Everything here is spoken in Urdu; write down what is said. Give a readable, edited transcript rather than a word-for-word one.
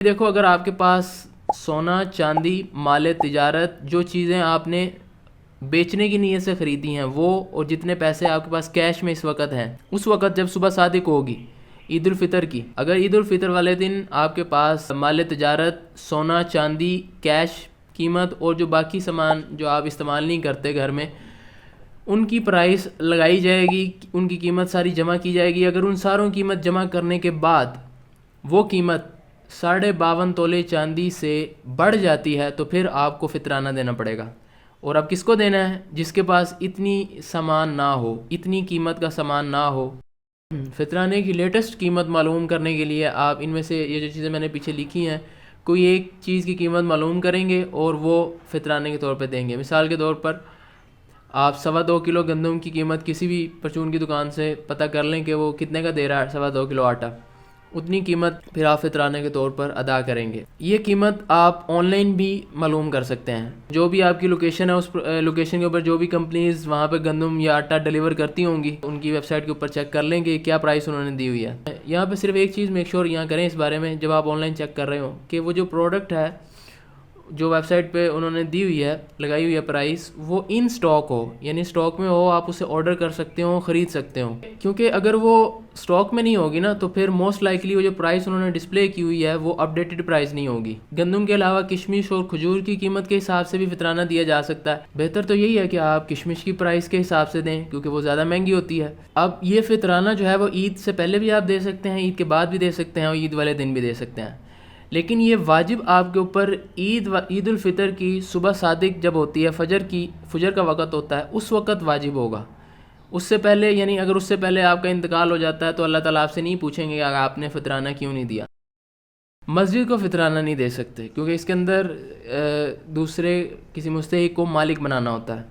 دیکھو اگر آپ کے پاس سونا چاندی مال تجارت جو چیزیں آپ نے بیچنے کی نیت سے خریدی ہیں وہ، اور جتنے پیسے آپ کے پاس کیش میں اس وقت ہیں، اس وقت جب صبح صادق ہوگی عید الفطر کی، اگر عید الفطر والے دن آپ کے پاس مال تجارت سونا چاندی کیش قیمت اور جو باقی سامان جو آپ استعمال نہیں کرتے گھر میں، ان کی پرائس لگائی جائے گی، ان کی قیمت ساری جمع کی جائے گی. اگر ان ساروں قیمت جمع کرنے کے بعد وہ قیمت 52.5 تولے چاندی سے بڑھ جاتی ہے تو پھر آپ کو فطرانہ دینا پڑے گا. اور اب کس کو دینا ہے؟ جس کے پاس اتنی سامان نہ ہو، اتنی قیمت کا سامان نہ ہو. فطرانے کی لیٹسٹ قیمت معلوم کرنے کے لیے آپ ان میں سے یہ جو چیزیں میں نے پیچھے لکھی ہیں، کوئی ایک چیز کی قیمت معلوم کریں گے اور وہ فطرانے کے طور پہ دیں گے. مثال کے طور پر آپ 2.25 کلو گندم کی قیمت کسی بھی پرچون کی دکان سے پتہ کر لیں کہ وہ کتنے کا دے رہا ہے 2.25 کلو آٹا، اتنی قیمت پھر آپ فطرانے کے طور پر ادا کریں گے. یہ قیمت آپ آن لائن بھی معلوم کر سکتے ہیں. جو بھی آپ کی لوکیشن ہے اس لوکیشن کے اوپر جو بھی کمپنیز وہاں پہ گندم یا آٹا ڈیلیور کرتی ہوں گی ان کی ویب سائٹ کے اوپر چیک کر لیں کہ کیا پرائس انہوں نے دی ہوئی ہے. یہاں پہ صرف ایک چیز میک شور یہاں کریں اس بارے میں جب آپ آن لائن چیک کر رہے ہوں کہ وہ جو پروڈکٹ ہے جو ویب سائٹ پہ انہوں نے دی ہوئی ہے لگائی ہوئی ہے پرائس، وہ ان سٹاک ہو، یعنی سٹاک میں ہو، آپ اسے آرڈر کر سکتے ہو، خرید سکتے ہو. کیونکہ اگر وہ سٹاک میں نہیں ہوگی نا تو پھر موسٹ لائکلی وہ جو پرائس انہوں نے ڈسپلے کی ہوئی ہے وہ اپڈیٹڈ پرائس نہیں ہوگی. گندم کے علاوہ کشمش اور کھجور کی قیمت کے حساب سے بھی فطرانہ دیا جا سکتا ہے. بہتر تو یہی ہے کہ آپ کشمش کی پرائس کے حساب سے دیں کیونکہ وہ زیادہ مہنگی ہوتی ہے. اب یہ فطرانہ جو ہے وہ عید سے پہلے بھی آپ دے سکتے ہیں، عید کے بعد بھی دے سکتے ہیں اور عید والے دن بھی دے سکتے ہیں. لیکن یہ واجب آپ کے اوپر عید الفطر کی صبح صادق جب ہوتی ہے، فجر کا وقت ہوتا ہے، اس وقت واجب ہوگا. اس سے پہلے یعنی اگر اس سے پہلے آپ کا انتقال ہو جاتا ہے تو اللہ تعالیٰ آپ سے نہیں پوچھیں گے کہ آپ نے فطرانہ کیوں نہیں دیا. مسجد کو فطرانہ نہیں دے سکتے کیونکہ اس کے اندر دوسرے کسی مستحق کو مالک بنانا ہوتا ہے.